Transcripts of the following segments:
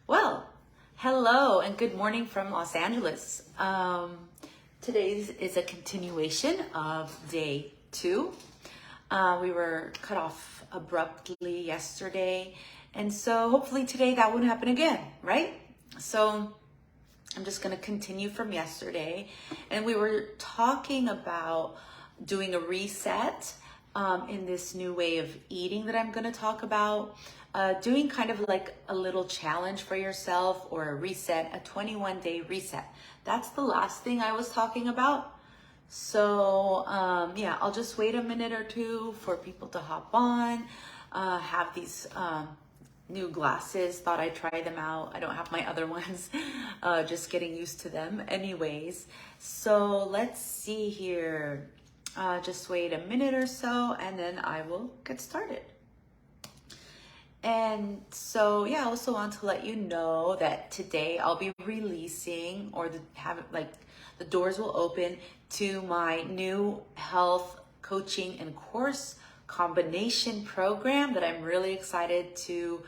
Well, hello and good morning from Los Angeles. Today is a continuation of day 2. We were cut off abruptly yesterday, and so hopefully today that won't happen again, right? So I'm just going to continue from yesterday, and we were talking about doing a reset in this new way of eating that I'm going to talk about. Doing kind of like a little challenge for yourself or a reset, a 21-day reset. That's the last thing I was talking about. So yeah, I'll just wait a minute or two for people to hop on. Have these new glasses, thought I'd try them out. I don't have my other ones, just getting used to them anyways. So let's see here. Just wait a minute or so and then I will get started. And so, yeah, I also want to let you know that today I'll be releasing, or the doors will open to my new health coaching and course combination program that I'm really excited to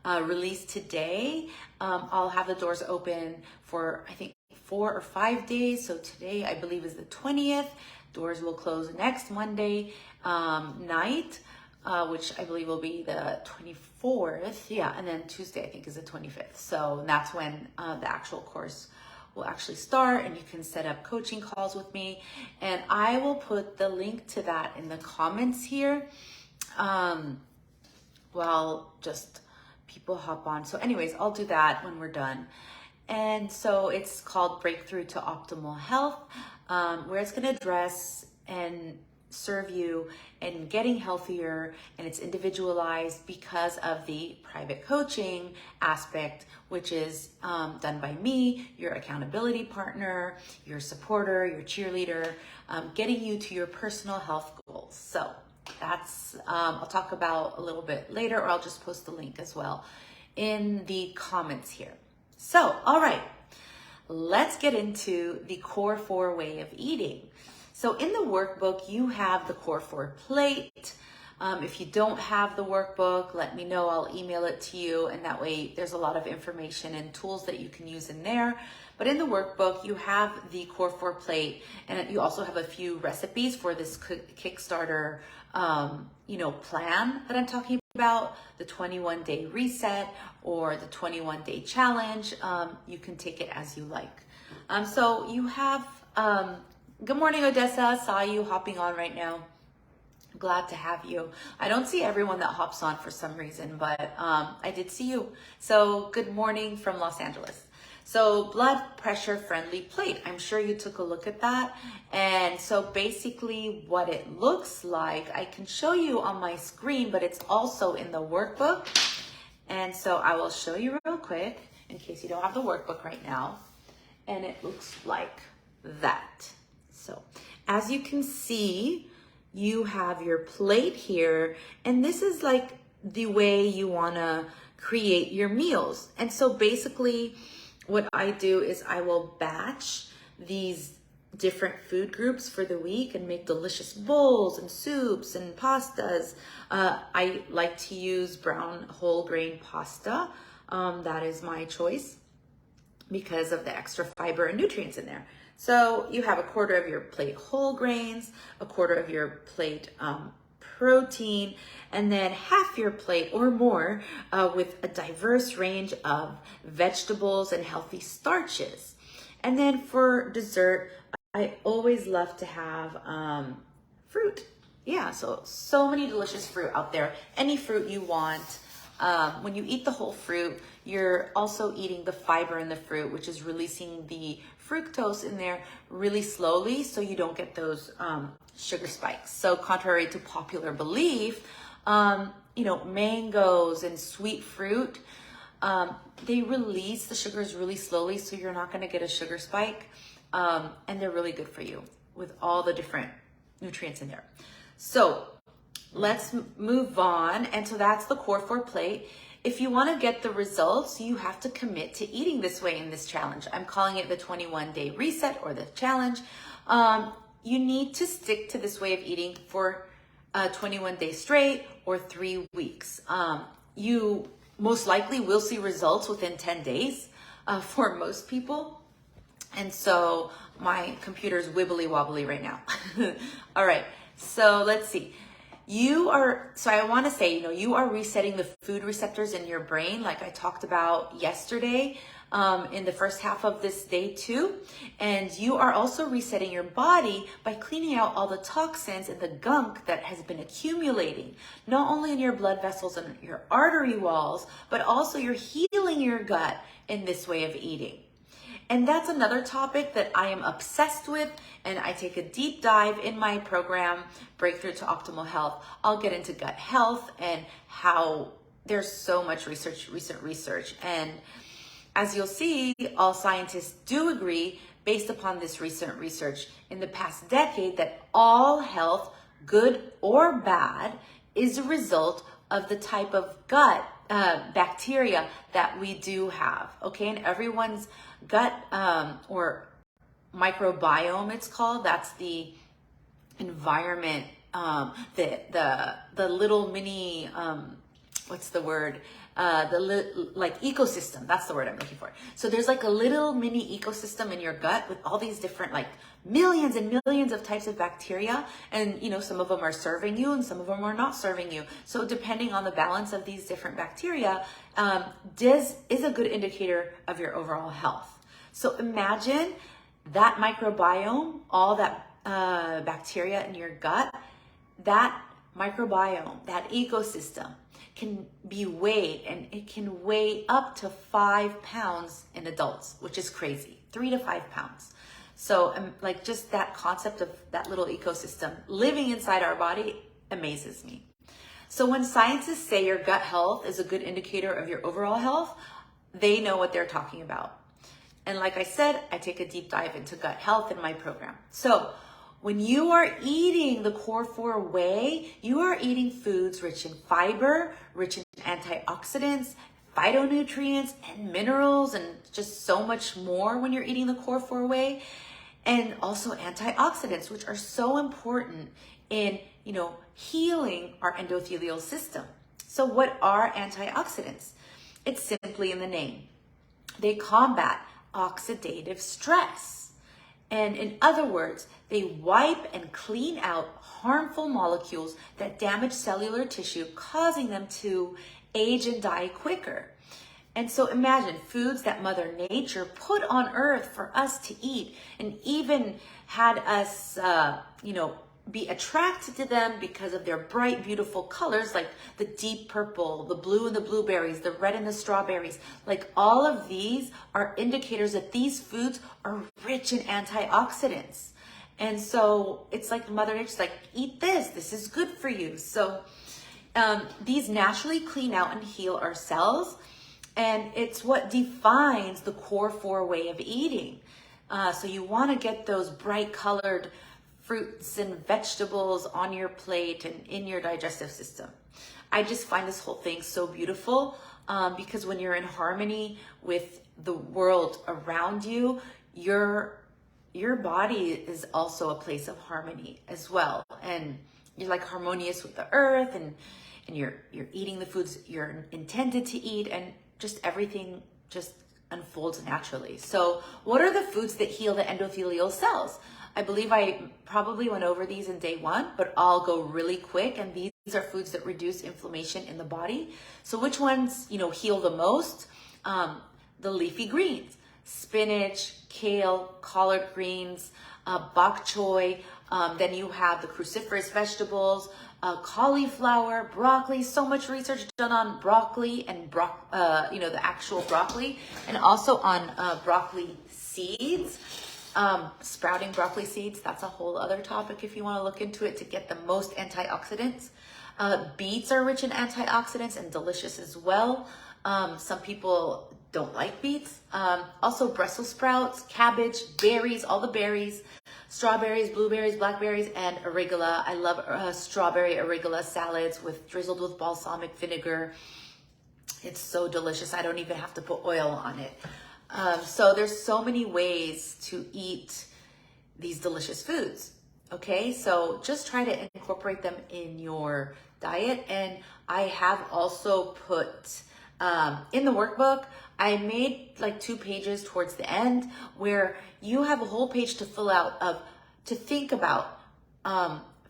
release today. I'll have the doors open for, I think, 4 or 5 days. So today, I believe, is the 20th. Doors will close next Monday night. Which I believe will be the 24th. Yeah, and then Tuesday, I think, is the 25th. So that's when the actual course will actually start, and you can set up coaching calls with me. And I will put the link to that in the comments here. Well, just people hop on. So anyways, I'll do that when we're done. And so it's called Breakthrough to Optimal Health, where it's going to address and serve you in getting healthier, and it's individualized because of the private coaching aspect, which is done by me, your accountability partner, your supporter, your cheerleader, getting you to your personal health goals. So that's I'll talk about a little bit later, or I'll just post the link as well in the comments here. So all right, let's get into the Core 4 way of eating. So in the workbook, you have the Core 4 plate. If you don't have the workbook, let me know. I'll email it to you, and that way there's a lot of information and tools that you can use in there. But in the workbook, you have the Core 4 plate, and you also have a few recipes for this Kickstarter plan that I'm talking about, the 21-day reset or the 21-day challenge. You can take it as you like. So you have... Good morning, Odessa. Saw you hopping on right now. Glad to have you. I don't see everyone that hops on for some reason, but I did see you. So good morning from Los Angeles. So blood pressure friendly plate. I'm sure you took a look at that. And so basically what it looks like, I can show you on my screen, but it's also in the workbook. And so I will show you real quick in case you don't have the workbook right now. And it looks like that. So as you can see, you have your plate here, and this is like the way you want to create your meals. And so basically what I do is I will batch these different food groups for the week and make delicious bowls and soups and pastas. I like to use brown whole grain pasta. That is my choice because of the extra fiber and nutrients in there. So you have a quarter of your plate whole grains, a quarter of your plate protein, and then half your plate or more with a diverse range of vegetables and healthy starches. And then for dessert, I always love to have fruit. Yeah, so many delicious fruit out there. Any fruit you want. When you eat the whole fruit, you're also eating the fiber in the fruit, which is releasing the fructose in there really slowly, so you don't get those sugar spikes. So contrary to popular belief, mangoes and sweet fruit, they release the sugars really slowly, so you're not going to get a sugar spike, and they're really good for you with all the different nutrients in there. So let's move on. And so that's the Core 4 plate. If you want to get the results, you have to commit to eating this way in this challenge. I'm calling it the 21-day reset or the challenge. You need to stick to this way of eating for 21 days straight or 3 weeks. You most likely we'll see results within 10 days for most people. And so my computer's wibbly wobbly right now. All right, so let's see. So I want to say, you are resetting the food receptors in your brain, like I talked about yesterday, in the first half of this day too. And you are also resetting your body by cleaning out all the toxins and the gunk that has been accumulating, not only in your blood vessels and your artery walls, but also you're healing your gut in this way of eating. And that's another topic that I am obsessed with, and I take a deep dive in my program, Breakthrough to Optimal Health. I'll get into gut health and how there's so much recent research. And as you'll see, all scientists do agree, based upon this recent research in the past decade, that all health, good or bad, is a result of the type of gut bacteria that we do have, okay? And everyone's gut or microbiome, it's called, that's the environment, the little mini, what's the word? Like ecosystem, that's the word I'm looking for. So there's like a little mini ecosystem in your gut with all these different, like millions and millions of types of bacteria. And some of them are serving you and some of them are not serving you. So depending on the balance of these different bacteria, is a good indicator of your overall health. So imagine that microbiome, all that bacteria in your gut, that microbiome, that ecosystem can be weighed, and it can weigh up to 5 pounds in adults, which is crazy, 3 to 5 pounds. So like just that concept of that little ecosystem living inside our body amazes me. So when scientists say your gut health is a good indicator of your overall health, they know what they're talking about. And like I said, I take a deep dive into gut health in my program. So when you are eating the Core 4 way, you are eating foods rich in fiber, rich in antioxidants, phytonutrients, and minerals, and just so much more when you're eating the Core 4 way. And also antioxidants, which are so important in, healing our endothelial system. So what are antioxidants? It's simply in the name. They combat oxidative stress. And in other words, they wipe and clean out harmful molecules that damage cellular tissue, causing them to age and die quicker. And so imagine foods that Mother Nature put on earth for us to eat, and even had us, be attracted to them because of their bright, beautiful colors, like the deep purple, the blue and the blueberries, the red and the strawberries. Like all of these are indicators that these foods are rich in antioxidants. And so it's like Mother Nature's like, eat this, this is good for you. So these naturally clean out and heal our cells. And it's what defines the Core 4 way of eating. So you want to get those bright colored fruits and vegetables on your plate and in your digestive system. I just find this whole thing so beautiful because when you're in harmony with the world around you, your body is also a place of harmony as well. And you're like harmonious with the earth, and you're eating the foods you're intended to eat, and just everything just unfolds naturally. So what are the foods that heal the endothelial cells? I believe I probably went over these in day 1, but I'll go really quick. And these are foods that reduce inflammation in the body. So which ones, heal the most? The leafy greens, spinach, kale, collard greens, bok choy. Then you have the cruciferous vegetables, cauliflower, broccoli. So much research done on broccoli and the actual broccoli, and also on broccoli seeds. Sprouting broccoli seeds, that's a whole other topic if you want to look into it to get the most antioxidants. Beets are rich in antioxidants and delicious as well. Some people don't like beets. Also Brussels sprouts, cabbage, berries, all the berries, strawberries, blueberries, blackberries, and arugula. I love strawberry arugula salads drizzled with balsamic vinegar. It's so delicious. I don't even have to put oil on it. So there's so many ways to eat these delicious foods. Okay, so just try to incorporate them in your diet. And I have also put In the workbook, I made like 2 pages towards the end where you have a whole page to fill out to think about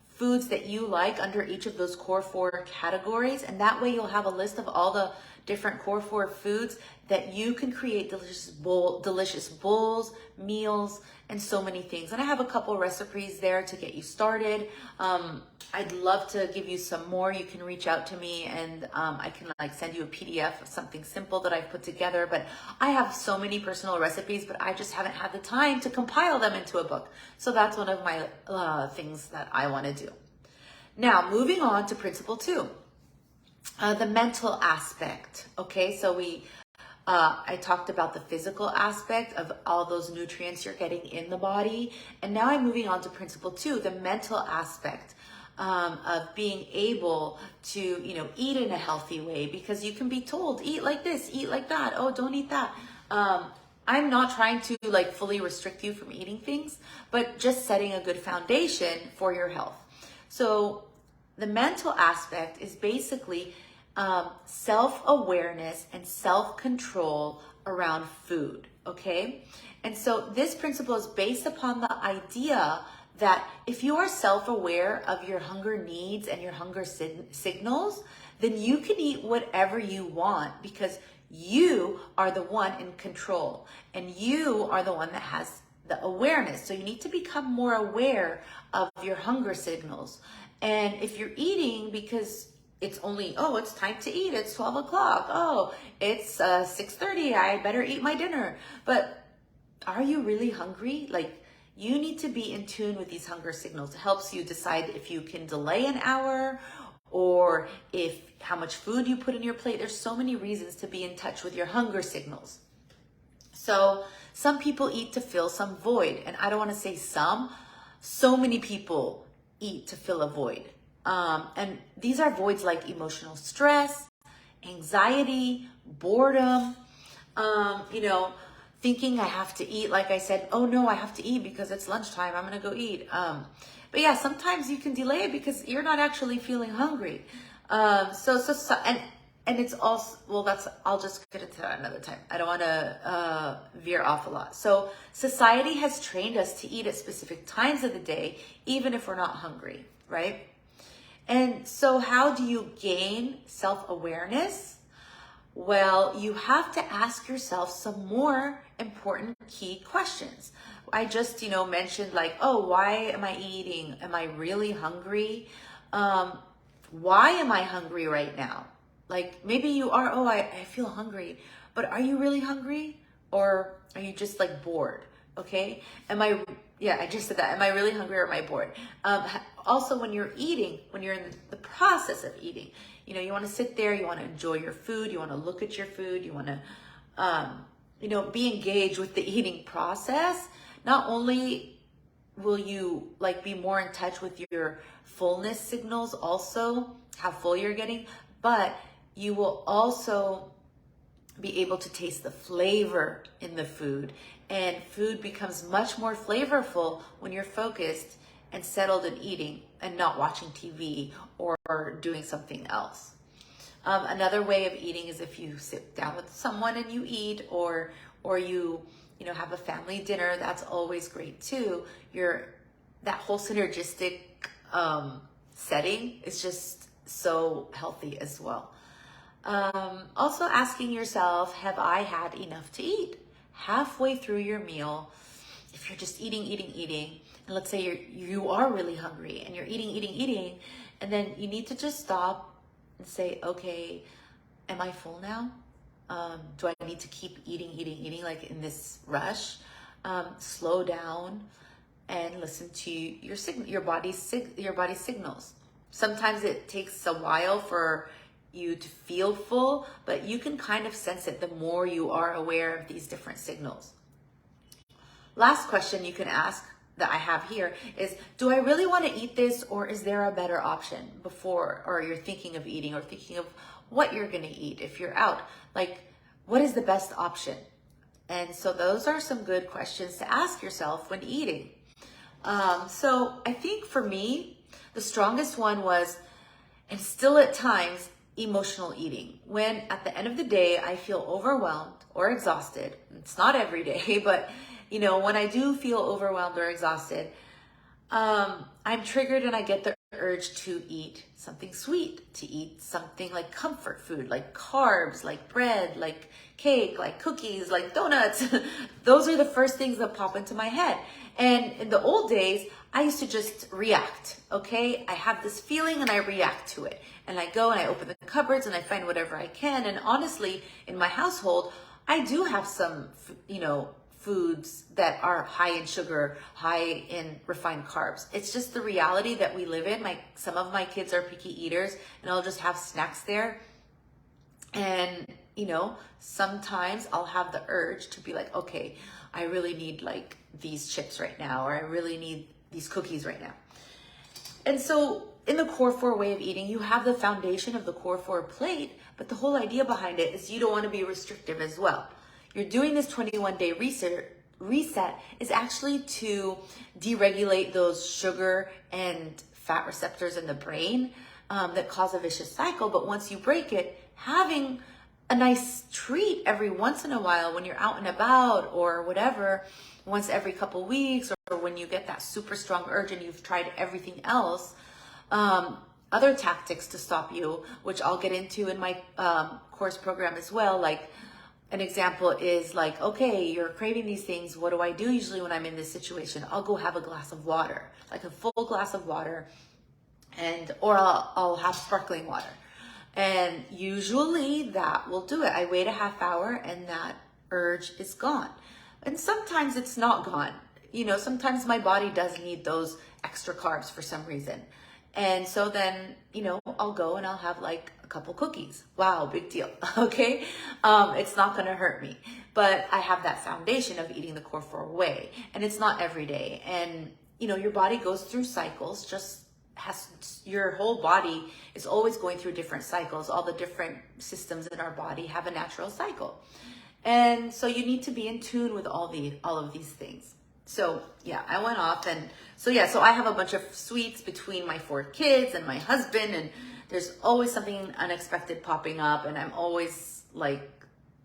foods that you like under each of those core 4 categories. And that way you'll have a list of all the different core 4 foods that you can create delicious bowls, meals, and so many things. And I have a couple recipes there to get you started. I'd love to give you some more. You can reach out to me and I can like send you a PDF of something simple that I've put together. But I have so many personal recipes, but I just haven't had the time to compile them into a book. So that's one of my things that I want to do. Now, moving on to principle 2, the mental aspect. Okay, so I talked about the physical aspect of all those nutrients you're getting in the body. And now I'm moving on to principle 2, the mental aspect of being able to, eat in a healthy way, because you can be told, eat like this, eat like that. Oh, don't eat that. I'm not trying to like fully restrict you from eating things, but just setting a good foundation for your health. So the mental aspect is basically self-awareness and self-control around food, okay? And so this principle is based upon the idea that if you are self-aware of your hunger needs and your hunger signals, then you can eat whatever you want because you are the one in control and you are the one that has the awareness. So you need to become more aware of your hunger signals. And if you're eating because it's only, oh, it's time to eat, it's 12 o'clock, oh, it's 6:30, I better eat my dinner. But are you really hungry? Like, you need to be in tune with these hunger signals. It helps you decide if you can delay an hour or how much food you put in your plate. There's so many reasons to be in touch with your hunger signals. So some people eat to fill some void. And I don't want to say some. So many people eat to fill a void. And these are voids like emotional stress, anxiety, boredom, thinking I have to eat. Like I said, oh no, I have to eat because it's lunchtime. I'm going to go eat. But yeah, sometimes you can delay it because you're not actually feeling hungry. And it's also, I'll just get into that another time. I don't want to veer off a lot. So society has trained us to eat at specific times of the day, even if we're not hungry, right? And so how do you gain self-awareness? Well, you have to ask yourself some more important key questions. I just, mentioned like, oh, why am I eating? Am I really hungry? Why am I hungry right now? Like maybe you are, oh, I feel hungry, but are you really hungry? Or are you just like bored? Okay. I just said that. Am I really hungry or am I bored? Also, when you're eating, when you're in the process of eating, you want to sit there, you want to enjoy your food, you want to look at your food, you want to, be engaged with the eating process. Not only will you like be more in touch with your fullness signals, also how full you're getting, but you will also be able to taste the flavor in the food. And food becomes much more flavorful when you're focused and settled in eating and not watching TV or doing something else. Another way of eating is if you sit down with someone and you eat, or you have a family dinner. That's always great too. That whole synergistic setting is just so healthy as well. Also asking yourself, have I had enough to eat? Halfway through your meal, if you're just eating, and let's say you are really hungry and you're eating, and then you need to just stop and say, okay, am I full now? Do I need to keep eating like in this rush? Slow down and listen to your body's signals. Sometimes it takes a while for you to feel full, but you can kind of sense it the more you are aware of these different signals. Last question you can ask that I have here is, do I really want to eat this, or is there a better option before, or you're thinking of eating or thinking of what you're going to eat if you're out? Like, what is the best option? And so those are some good questions to ask yourself when eating. So I think for me, the strongest one was, and still at times, emotional eating. When at the end of the day, I feel overwhelmed or exhausted. It's not every day, but when I do feel overwhelmed or exhausted, I'm triggered and I get the urge to eat something sweet, to eat something like comfort food, like carbs, like bread, like cake, like cookies, like donuts. Those are the first things that pop into my head. And in the old days, I used to just react, okay? I have this feeling and I react to it. And I go and I open the cupboards and I find whatever I can. And honestly, in my household, I do have some, foods that are high in sugar, high in refined carbs. It's just the reality that we live in. Some of my kids are picky eaters and I'll just have snacks there. And, sometimes I'll have the urge to be like, okay, I really need like these chips right now, or I really need these cookies right now. And so in the Core 4 way of eating, you have the foundation of the Core 4 plate, but the whole idea behind it is you don't want to be restrictive as well. You're doing this 21-day reset is actually to deregulate those sugar and fat receptors in the brain that cause a vicious cycle. But once you break it, having a nice treat every once in a while when you're out and about or whatever, once every couple weeks, or when you get that super strong urge and you've tried everything else, other tactics to stop you, which I'll get into in my course program as well. Like an example is like, okay, you're craving these things. What do I do usually when I'm in this situation? I'll go have a glass of water, like a full glass of water, or I'll have sparkling water. And usually that will do it. I wait a half hour and that urge is gone. And sometimes it's not gone. Sometimes my body does need those extra carbs for some reason. And so then, I'll go and I'll have like a couple cookies. Wow, big deal. Okay. It's not going to hurt me, but I have that foundation of eating the Core 4 way, and it's not every day. And, your body goes through cycles, your whole body is always going through different cycles. All the different systems in our body have a natural cycle. And so you need to be in tune with all of these things. So yeah, I went off so I have a bunch of sweets between my 4 kids and my husband, and there's always something unexpected popping up, and I'm always like,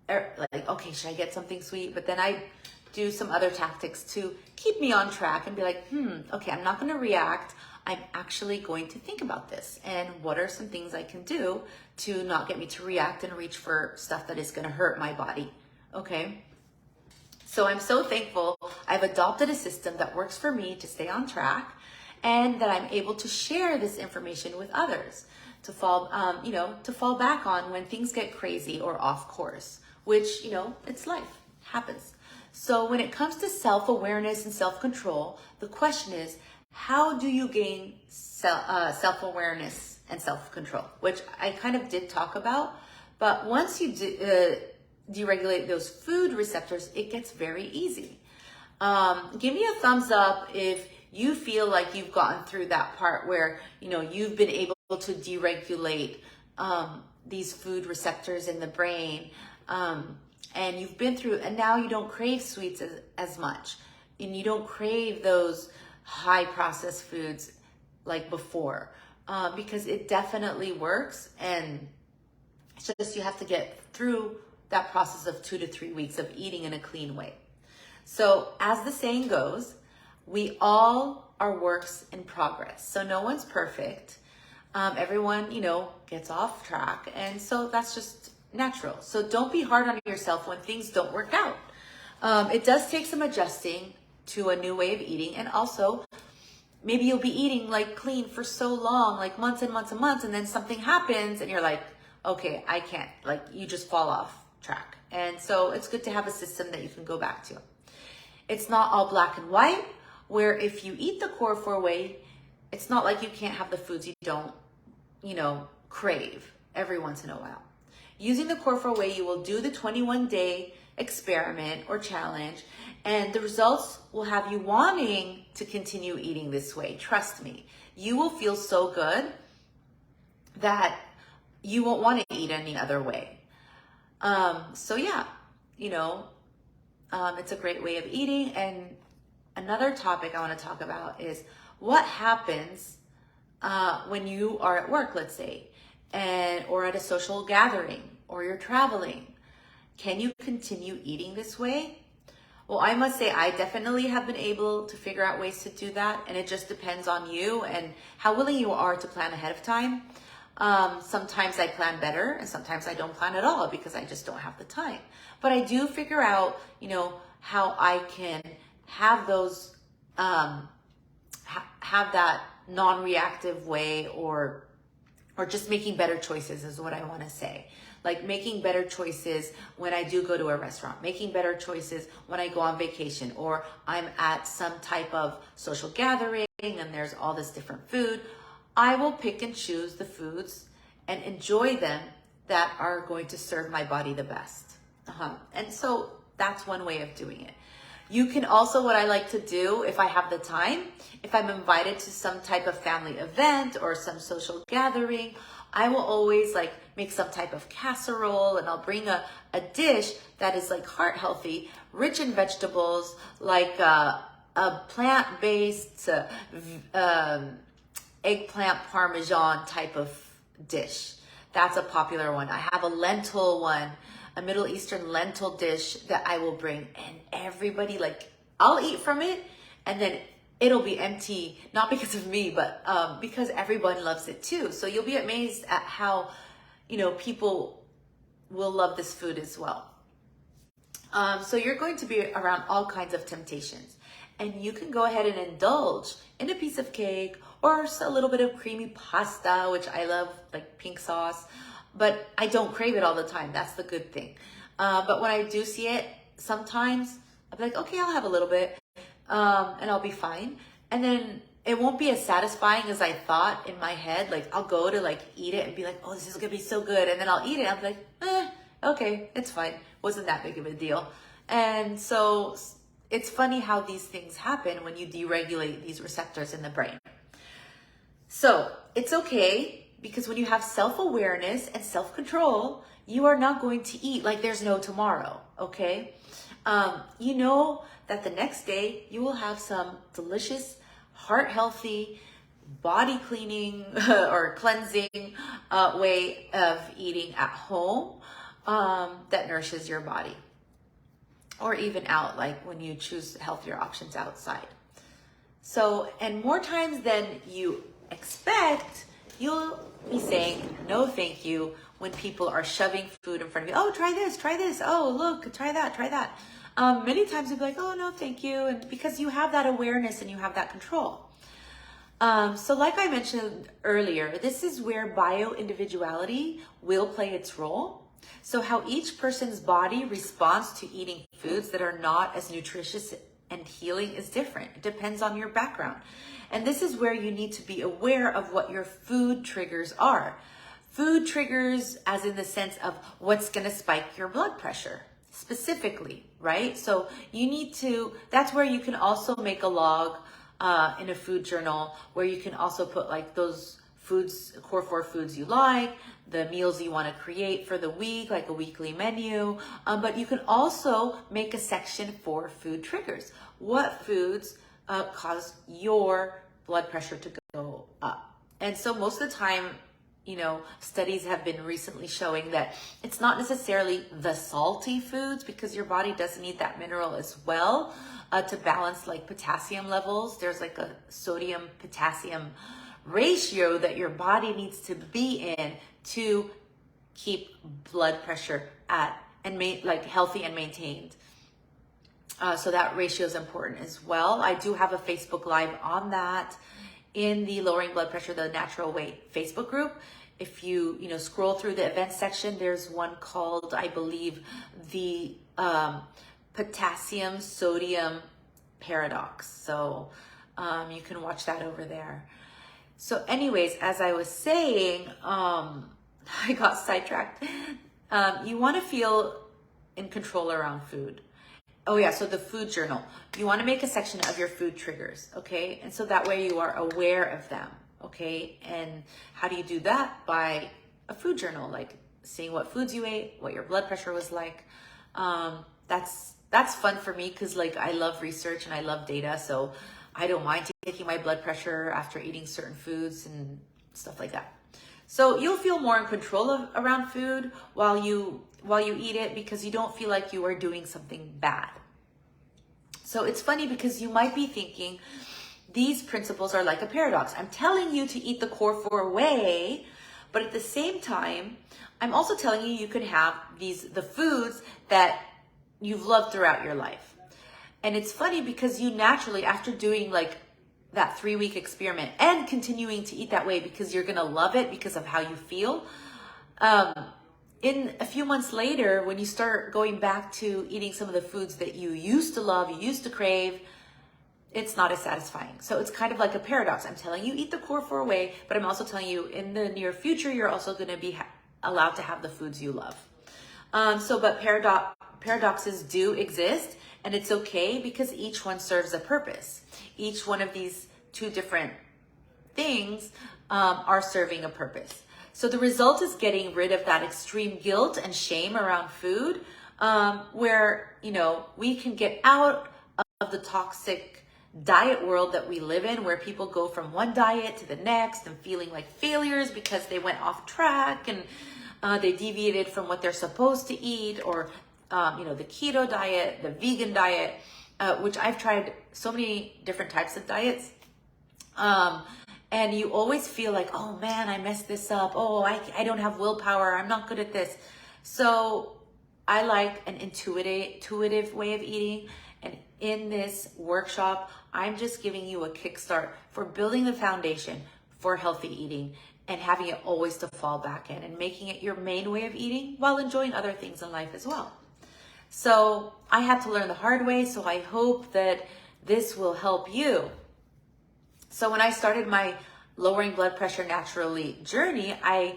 okay, should I get something sweet? But then I do some other tactics to keep me on track and be like, okay, I'm not going to react. I'm actually going to think about this. And what are some things I can do to not get me to react and reach for stuff that is going to hurt my body? Okay. So I'm so thankful I've adopted a system that works for me to stay on track, and that I'm able to share this information with others to fall back on when things get crazy or off course, which, it's life, happens. So when it comes to self-awareness and self-control, the question is, how do you gain self-awareness and self-control, which I kind of did talk about. But once you deregulate those food receptors, it gets very easy. Give me a thumbs up if you feel like you've gotten through that part where, you've been able to deregulate these food receptors in the brain, and you've been through, and now you don't crave sweets as much, and you don't crave those high processed foods like before, because it definitely works. And it's just, you have to get through that process of 2 to 3 weeks of eating in a clean way. So as the saying goes, we all are works in progress. So no one's perfect. Everyone, gets off track. And so that's just natural. So don't be hard on yourself when things don't work out. It does take some adjusting to a new way of eating. And also, maybe you'll be eating like clean for so long, like months and months and months, and then something happens and you're like, okay, I can't, like you just fall off track. And so it's good to have a system that you can go back to. It's not all black and white, where if you eat the Core 4 way, it's not like you can't have the foods you don't, crave every once in a while. Using the Core 4 way, you will do the 21-day experiment or challenge, and the results will have you wanting to continue eating this way. Trust me, you will feel so good that you won't want to eat any other way. So yeah, it's a great way of eating. And another topic I want to talk about is what happens when you are at work, let's say, or at a social gathering, or you're traveling, can you continue eating this way? Well, I must say I definitely have been able to figure out ways to do that, and it just depends on you and how willing you are to plan ahead of time. Sometimes I plan better, and sometimes I don't plan at all because I just don't have the time. But I do figure out, how I can have those, have that non-reactive way, or just making better choices is what I want to say. Like making better choices when I do go to a restaurant, making better choices when I go on vacation, or I'm at some type of social gathering and there's all this different food. I will pick and choose the foods and enjoy them that are going to serve my body the best. And so that's one way of doing it. You can also, what I like to do if I have the time, if I'm invited to some type of family event or some social gathering, I will always like make some type of casserole, and I'll bring a dish that is like heart healthy, rich in vegetables, like a plant-based eggplant parmesan type of dish. That's a popular one. I have a lentil one, a Middle Eastern lentil dish that I will bring, and everybody, like, I'll eat from it and then it'll be empty, not because of me, but because everyone loves it too. So you'll be amazed at how, people will love this food as well. So you're going to be around all kinds of temptations, and you can go ahead and indulge in a piece of cake or a little bit of creamy pasta, which I love, like pink sauce, but I don't crave it all the time. That's the good thing. But when I do see it, sometimes I'll be like, okay, I'll have a little bit, and I'll be fine. And then it won't be as satisfying as I thought in my head. Like I'll go to like eat it and be like, oh, this is gonna be so good. And then I'll eat it. I'll be like, okay, it's fine. Wasn't that big of a deal. And so it's funny how these things happen when you deregulate these receptors in the brain. So it's okay, because when you have self-awareness and self-control, you are not going to eat like there's no tomorrow, okay? You know that the next day you will have some delicious, heart-healthy, body-cleaning or cleansing way of eating at home that nourishes your body. Or even out, like when you choose healthier options outside. So, and more times than you expect, you'll be saying no thank you when people are shoving food in front of you. Oh, try this, try this. Oh, look, try that, try that. Many times you'll be like, oh, no, thank you. And because you have that awareness and you have that control. So like I mentioned earlier, this is where bio-individuality will play its role. So how each person's body responds to eating foods that are not as nutritious and healing is different. It depends on your background. And this is where you need to be aware of what your food triggers are. Food triggers as in the sense of what's going to spike your blood pressure specifically, right? So you need to, that's where you can also make a log in a food journal, where you can also put like those foods, core 4 foods you like, the meals you want to create for the week, like a weekly menu. But you can also make a section for food triggers. What foods cause your blood pressure to go up? And so most of the time, studies have been recently showing that it's not necessarily the salty foods, because your body does need that mineral as well to balance like potassium levels. There's like a sodium potassium ratio that your body needs to be in to keep blood pressure at and like healthy and maintained. So that ratio is important as well. I do have a Facebook Live on that in the Lowering Blood Pressure the Natural Way Facebook group. If you scroll through the events section, there's one called, I believe, the potassium sodium paradox. So you can watch that over there. So anyways, as I was saying, I got sidetracked. You want to feel in control around food. Oh yeah, so the food journal. You want to make a section of your food triggers, okay? And so that way you are aware of them, okay? And how do you do that? By a food journal, like seeing what foods you ate, what your blood pressure was like. That's fun for me because like I love research and I love data, so I don't mind taking my blood pressure after eating certain foods and stuff like that. So you'll feel more in control of around food while you eat it, because you don't feel like you are doing something bad. So it's funny because you might be thinking these principles are like a paradox. I'm telling you to eat the core four way, but at the same time, I'm also telling you can have the foods that you've loved throughout your life. And it's funny because you naturally, after doing like that 3-week experiment and continuing to eat that way because you're gonna love it because of how you feel, in a few months later, when you start going back to eating some of the foods that you used to love, you used to crave, it's not as satisfying. So it's kind of like a paradox. I'm telling you eat the core four way, but I'm also telling you in the near future, you're also gonna be allowed to have the foods you love. But paradoxes do exist, and it's okay because each one serves a purpose. Each one of these two different things are serving a purpose. So the result is getting rid of that extreme guilt and shame around food, where, we can get out of the toxic diet world that we live in, where people go from one diet to the next and feeling like failures because they went off track and they deviated from what they're supposed to eat, or the keto diet, the vegan diet, which I've tried so many different types of diets. And you always feel like, oh man, I messed this up. Oh, I don't have willpower. I'm not good at this. So I like an intuitive way of eating. And in this workshop, I'm just giving you a kickstart for building the foundation for healthy eating and having it always to fall back in and making it your main way of eating while enjoying other things in life as well. So I had to learn the hard way. So I hope that this will help you. So when I started my lowering blood pressure naturally journey, I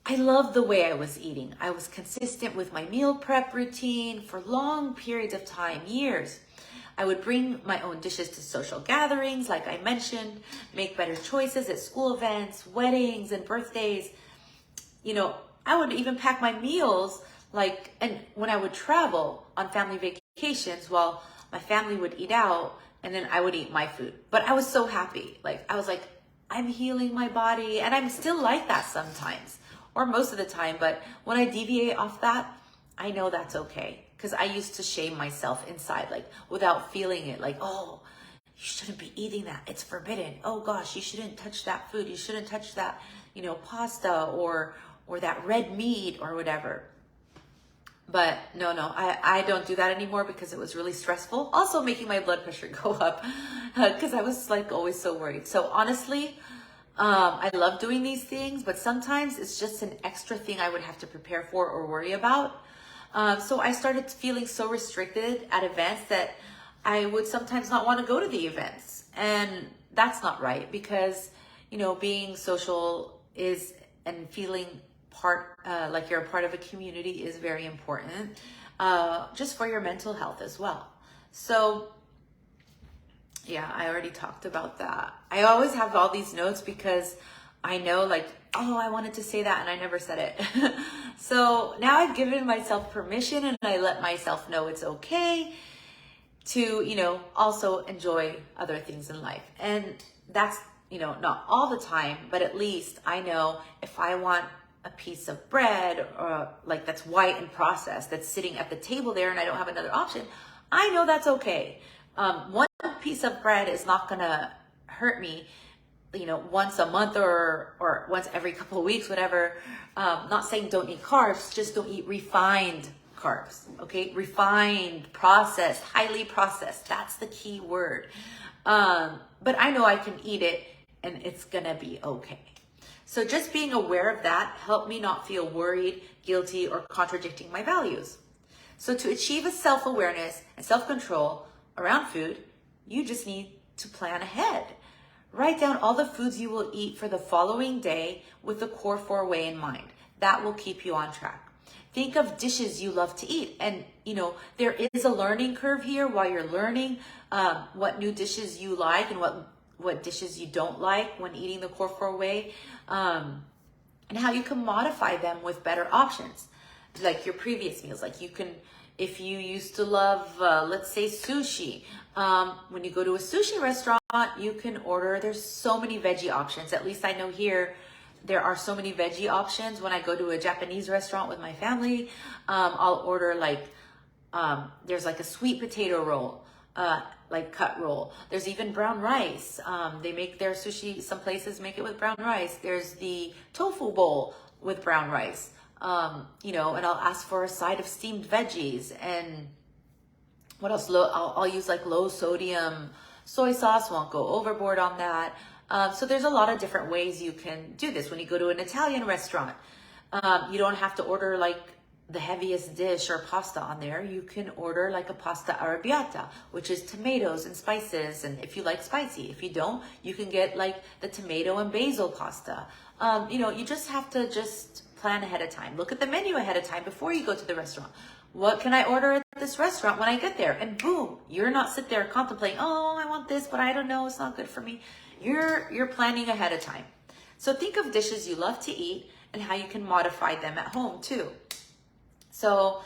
loved the way I was eating. I was consistent with my meal prep routine for long periods of time, years. I would bring my own dishes to social gatherings, like I mentioned, make better choices at school events, weddings, and birthdays. I would even pack my meals, and when I would travel on family vacations, while my family would eat out, and then I would eat my food. But I was so happy. I was like, I'm healing my body. And I'm still like that sometimes, or most of the time. But when I deviate off that, I know that's okay. Because I used to shame myself inside, without feeling it. Oh, you shouldn't be eating that. It's forbidden. Oh gosh, you shouldn't touch that food. You shouldn't touch that, pasta or that red meat or whatever. But no, I don't do that anymore because it was really stressful. Also making my blood pressure go up because I was always so worried. So honestly, I love doing these things, but sometimes it's just an extra thing I would have to prepare for or worry about. So I started feeling so restricted at events that I would sometimes not want to go to the events. And that's not right because, being social and feeling like you're a part of a community is very important, just for your mental health as well. So yeah, I already talked about that. I always have all these notes because I know I wanted to say that and I never said it. So now I've given myself permission and I let myself know it's okay to, also enjoy other things in life. And that's, not all the time, but at least I know if I want a piece of bread or that's white and processed that's sitting at the table there and I don't have another option, I know that's okay. One piece of bread is not gonna hurt me, once a month or once every couple of weeks, whatever. Not saying don't eat carbs, just don't eat refined carbs, okay? Refined, processed, highly processed, that's the key word. But I know I can eat it and it's gonna be okay. So just being aware of that helped me not feel worried, guilty, or contradicting my values. So to achieve a self-awareness and self-control around food, you just need to plan ahead. Write down all the foods you will eat for the following day with the core four way in mind. That will keep you on track. Think of dishes you love to eat. And, there is a learning curve here while you're learning what new dishes you like and what dishes you don't like when eating the core four way, and how you can modify them with better options, like your previous meals. If you used to love, let's say sushi, when you go to a sushi restaurant, you can order, there's so many veggie options. At least I know here, there are so many veggie options. When I go to a Japanese restaurant with my family, I'll order like, there's like a sweet potato roll, like cut roll. There's even brown rice. They make their sushi, some places make it with brown rice. There's the tofu bowl with brown rice, you know, and I'll ask for a side of steamed veggies. And what else? I'll use like low sodium soy sauce, won't go overboard on that. So there's a lot of different ways you can do this. When you go to an Italian restaurant, you don't have to order like the heaviest dish or pasta on there. You can order like a pasta arrabbiata, which is tomatoes and spices. And if you like spicy, if you don't, you can get like the tomato and basil pasta. You know, you just have to just plan ahead of time. Look at the menu ahead of time before you go to the restaurant. What can I order at this restaurant when I get there? And boom, you're not sit there contemplating, oh, I want this, but I don't know, it's not good for me. You're planning ahead of time. So think of dishes you love to eat and how you can modify them at home too. So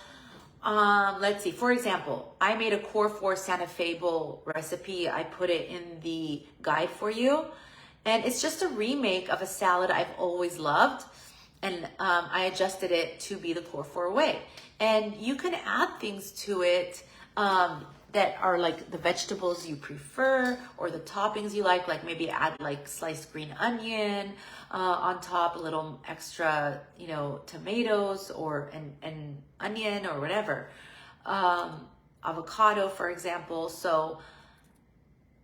let's see, for example, I made a core 4 Santa Fe bowl recipe. I put it in the guide for you. And it's just a remake of a salad I've always loved. And I adjusted it to be the core 4 way. And you can add things to it that are like the vegetables you prefer or the toppings you like maybe add like sliced green onion on top, a little extra, you know, tomatoes or an onion or whatever. Avocado, for example. So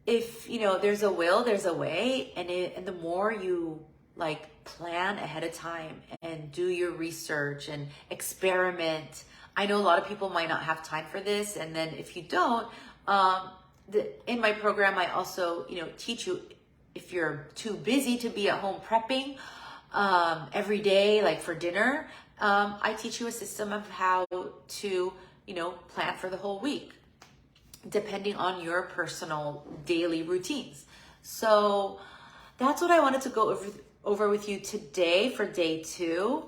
if, you know, there's a will, there's a way. And the more you like plan ahead of time and do your research and experiment. I know a lot of people might not have time for this. And then if you don't, in my program, I also, you know, teach you if you're too busy to be at home prepping every day, like for dinner, I teach you a system of how to, you know, plan for the whole week, depending on your personal daily routines. So that's what I wanted to go over with you today for day 2.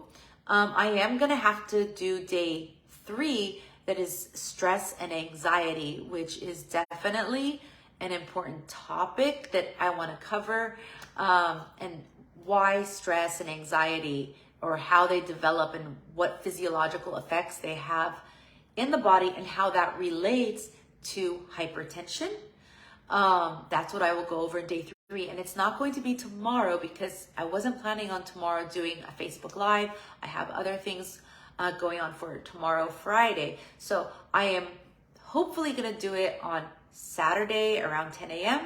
I am going to have to do day 3, that is stress and anxiety, which is definitely an important topic that I want to cover, and why stress and anxiety, or how they develop and what physiological effects they have in the body and how that relates to hypertension. That's what I will go over in day 3. And it's not going to be tomorrow because I wasn't planning on tomorrow doing a Facebook Live. I have other things going on for tomorrow, Friday. So I am hopefully going to do it on Saturday around 10 a.m.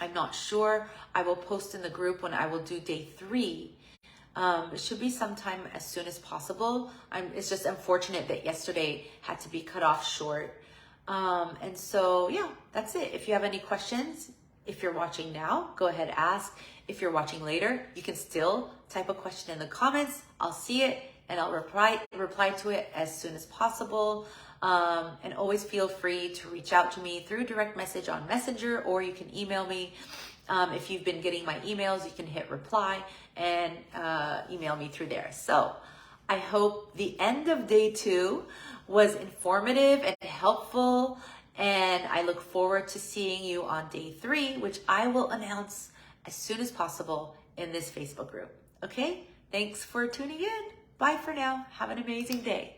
I'm not sure. I will post in the group when I will do day 3. It should be sometime as soon as possible. It's just unfortunate that yesterday had to be cut off short. And so, yeah, that's it. If you have any questions, if you're watching now, go ahead, ask. If you're watching later, you can still type a question in the comments. I'll see it and I'll reply to it as soon as possible. And always feel free to reach out to me through direct message on Messenger, or you can email me. If you've been getting my emails, you can hit reply and email me through there. So I hope the end of day 2 was informative and helpful, and I look forward to seeing you on day 3, which I will announce as soon as possible in this Facebook group. Okay? Thanks for tuning in. Bye for now. Have an amazing day.